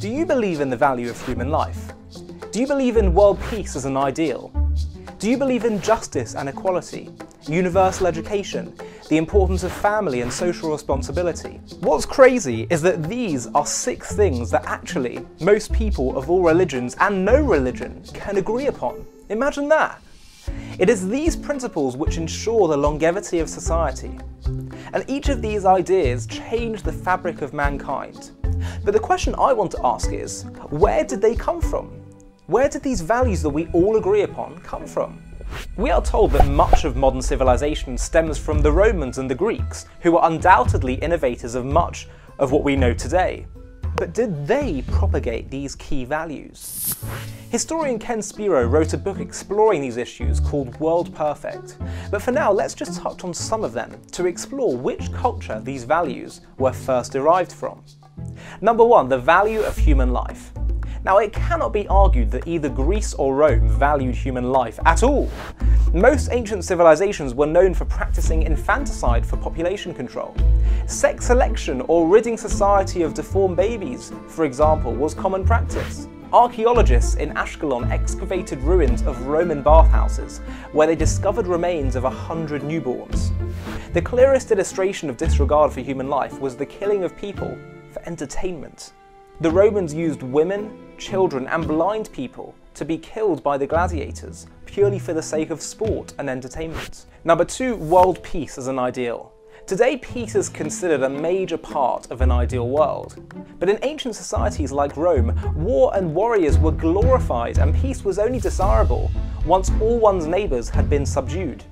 Do you believe in the value of human life? Do you believe in world peace as an ideal? Do you believe in justice and equality, universal education, the importance of family and social responsibility? What's crazy is that these are 6 things that actually most people of all religions and no religion can agree upon. Imagine that! It is these principles which ensure the longevity of society. And each of these ideas change the fabric of mankind. But the question I want to ask is, where did they come from? Where did these values that we all agree upon come from? We are told that much of modern civilization stems from the Romans and the Greeks, who were undoubtedly innovators of much of what we know today. But did they propagate these key values? Historian Ken Spiro wrote a book exploring these issues called World Perfect. But for now, let's just touch on some of them to explore which culture these values were first derived from. Number 1, the value of human life. Now, it cannot be argued that either Greece or Rome valued human life at all. Most ancient civilizations were known for practicing infanticide for population control. Sex selection or ridding society of deformed babies, for example, was common practice. Archaeologists in Ashkelon excavated ruins of Roman bathhouses, where they discovered remains of 100 newborns. The clearest illustration of disregard for human life was the killing of people for entertainment. The Romans used women, children and blind people to be killed by the gladiators, purely for the sake of sport and entertainment. Number 2, world peace as an ideal. Today, peace is considered a major part of an ideal world. But in ancient societies like Rome, war and warriors were glorified and peace was only desirable once all one's neighbours had been subdued.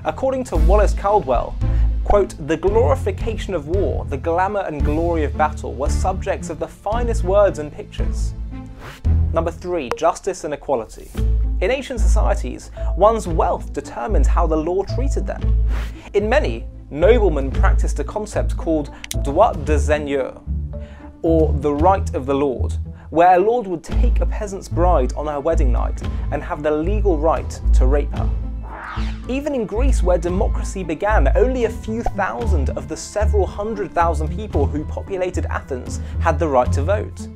According to Wallace Caldwell, quote, "The glorification of war, the glamour and glory of battle were subjects of the finest words and pictures." Number 3, justice and equality. In ancient societies, one's wealth determined how the law treated them. In many, noblemen practiced a concept called droit de seigneur, or the right of the lord, where a lord would take a peasant's bride on her wedding night and have the legal right to rape her. Even in Greece, where democracy began, only a few thousand of the several 100,000 people who populated Athens had the right to vote.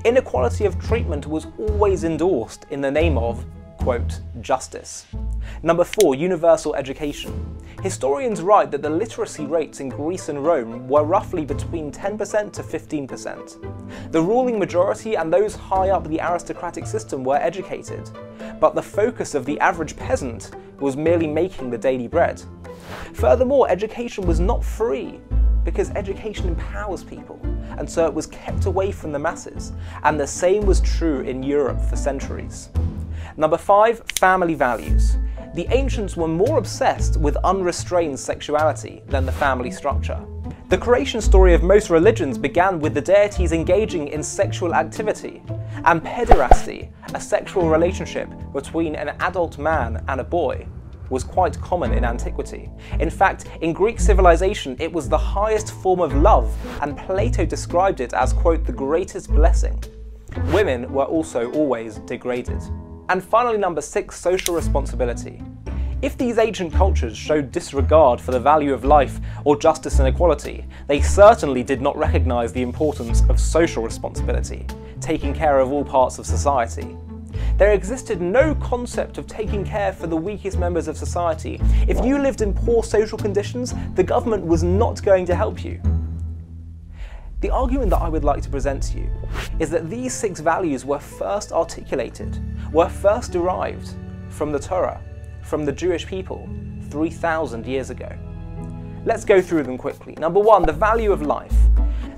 Inequality of treatment was always endorsed in the name of, quote, justice. Number 4, universal education. Historians write that the literacy rates in Greece and Rome were roughly between 10% to 15%. The ruling majority and those high up the aristocratic system were educated, but the focus of the average peasant was merely making the daily bread. Furthermore, education was not free, because education empowers people, and so it was kept away from the masses, and the same was true in Europe for centuries. Number 5, family values. The ancients were more obsessed with unrestrained sexuality than the family structure. The creation story of most religions began with the deities engaging in sexual activity, and pederasty, a sexual relationship between an adult man and a boy, was quite common in antiquity. In fact, in Greek civilization, it was the highest form of love, and Plato described it as, quote, the greatest blessing. Women were also always degraded. And finally, number 6, social responsibility. If these ancient cultures showed disregard for the value of life or justice and equality, they certainly did not recognize the importance of social responsibility, taking care of all parts of society. There existed no concept of taking care for the weakest members of society. If you lived in poor social conditions, the government was not going to help you. The argument that I would like to present to you is that these 6 values were first articulated, were first derived from the Torah, from the Jewish people, 3,000 years ago. Let's go through them quickly. Number 1, the value of life.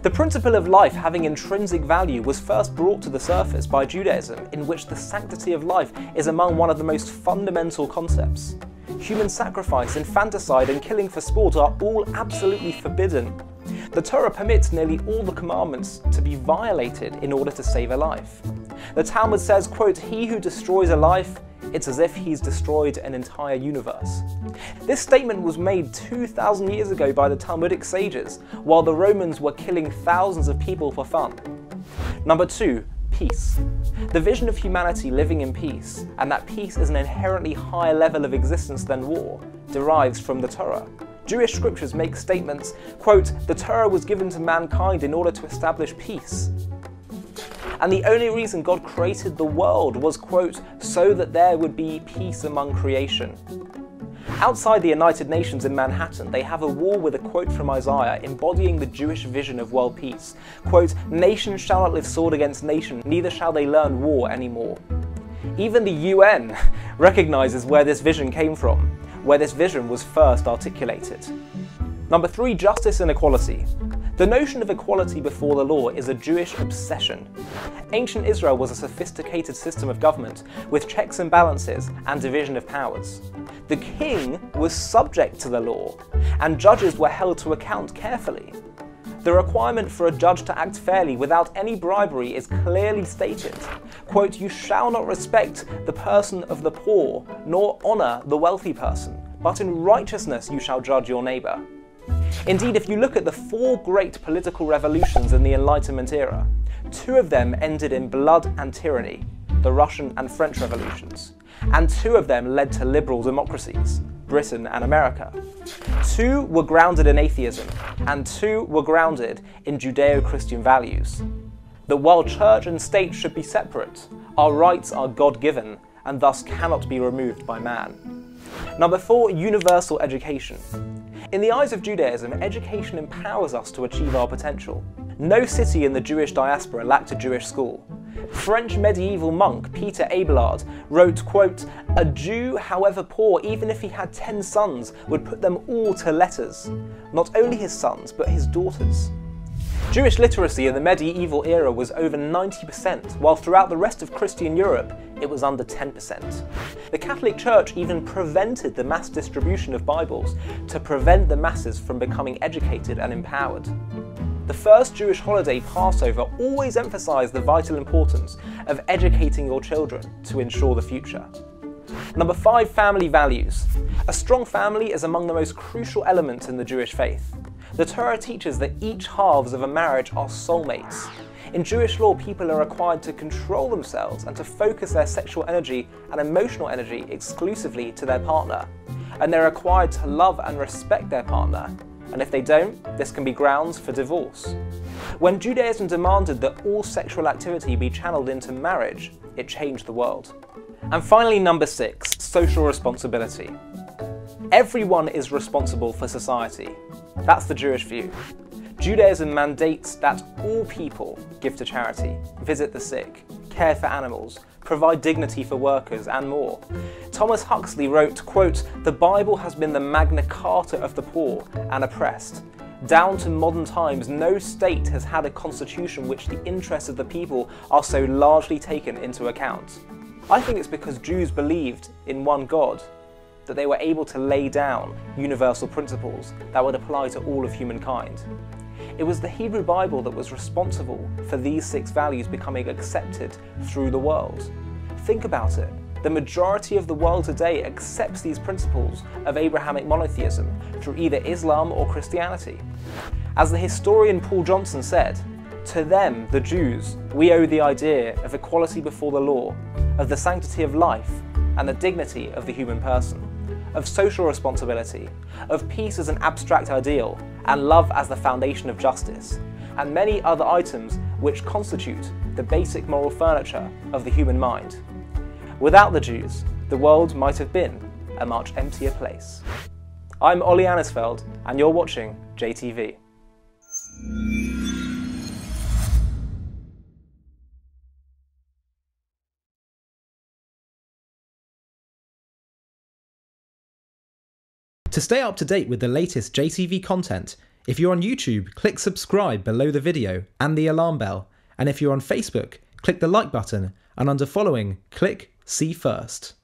The principle of life having intrinsic value was first brought to the surface by Judaism, in which the sanctity of life is among one of the most fundamental concepts. Human sacrifice, infanticide, and killing for sport are all absolutely forbidden. The Torah permits nearly all the commandments to be violated in order to save a life. The Talmud says, quote, "He who destroys a life, it's as if he's destroyed an entire universe." This statement was made 2,000 years ago by the Talmudic sages, while the Romans were killing thousands of people for fun. Number 2, peace. The vision of humanity living in peace, and that peace is an inherently higher level of existence than war, derives from the Torah. Jewish scriptures make statements, quote, "The Torah was given to mankind in order to establish peace." And the only reason God created the world was, quote, so that there would be peace among creation. Outside the United Nations in Manhattan, they have a wall with a quote from Isaiah embodying the Jewish vision of world peace. Quote, nation shall not live sword against nation, neither shall they learn war anymore. Even the UN recognises where this vision came from, where this vision was first articulated. Number 3, justice and equality. The notion of equality before the law is a Jewish obsession. Ancient Israel was a sophisticated system of government with checks and balances and division of powers. The king was subject to the law, and judges were held to account carefully. The requirement for a judge to act fairly without any bribery is clearly stated. Quote, you shall not respect the person of the poor, nor honour the wealthy person, but in righteousness you shall judge your neighbour. Indeed, if you look at the 4 great political revolutions in the Enlightenment era, 2 of them ended in blood and tyranny, the Russian and French revolutions, and 2 of them led to liberal democracies, Britain and America. 2 were grounded in atheism, and 2 were grounded in Judeo-Christian values. That while church and state should be separate, our rights are God-given and thus cannot be removed by man. Number 4, universal education. In the eyes of Judaism, education empowers us to achieve our potential. No city in the Jewish diaspora lacked a Jewish school. French medieval monk Peter Abelard wrote, quote, a Jew, however poor, even if he had 10 sons, would put them all to letters. Not only his sons, but his daughters. Jewish literacy in the medieval era was over 90%, while throughout the rest of Christian Europe, it was under 10%. The Catholic Church even prevented the mass distribution of Bibles to prevent the masses from becoming educated and empowered. The first Jewish holiday, Passover, always emphasised the vital importance of educating your children to ensure the future. Number 5, family values. A strong family is among the most crucial elements in the Jewish faith. The Torah teaches that each halves of a marriage are soulmates. In Jewish law, people are required to control themselves and to focus their sexual energy and emotional energy exclusively to their partner. And they're required to love and respect their partner. And if they don't, this can be grounds for divorce. When Judaism demanded that all sexual activity be channeled into marriage, it changed the world. And finally, number 6, social responsibility. Everyone is responsible for society. That's the Jewish view. Judaism mandates that all people give to charity, visit the sick, care for animals, provide dignity for workers, and more. Thomas Huxley wrote, quote, the Bible has been the Magna Carta of the poor and oppressed. Down to modern times, no state has had a constitution which the interests of the people are so largely taken into account. I think it's because Jews believed in one God, that they were able to lay down universal principles that would apply to all of humankind. It was the Hebrew Bible that was responsible for these 6 values becoming accepted through the world. Think about it. The majority of the world today accepts these principles of Abrahamic monotheism through either Islam or Christianity. As the historian Paul Johnson said, to them, the Jews, we owe the idea of equality before the law, of the sanctity of life and the dignity of the human person, of social responsibility, of peace as an abstract ideal, and love as the foundation of justice, and many other items which constitute the basic moral furniture of the human mind. Without the Jews, the world might have been a much emptier place. I'm Ollie Anisfeld, and you're watching JTV. To stay up to date with the latest JTV content, if you're on YouTube, click subscribe below the video and the alarm bell. And if you're on Facebook, click the like button, and under following, click see first.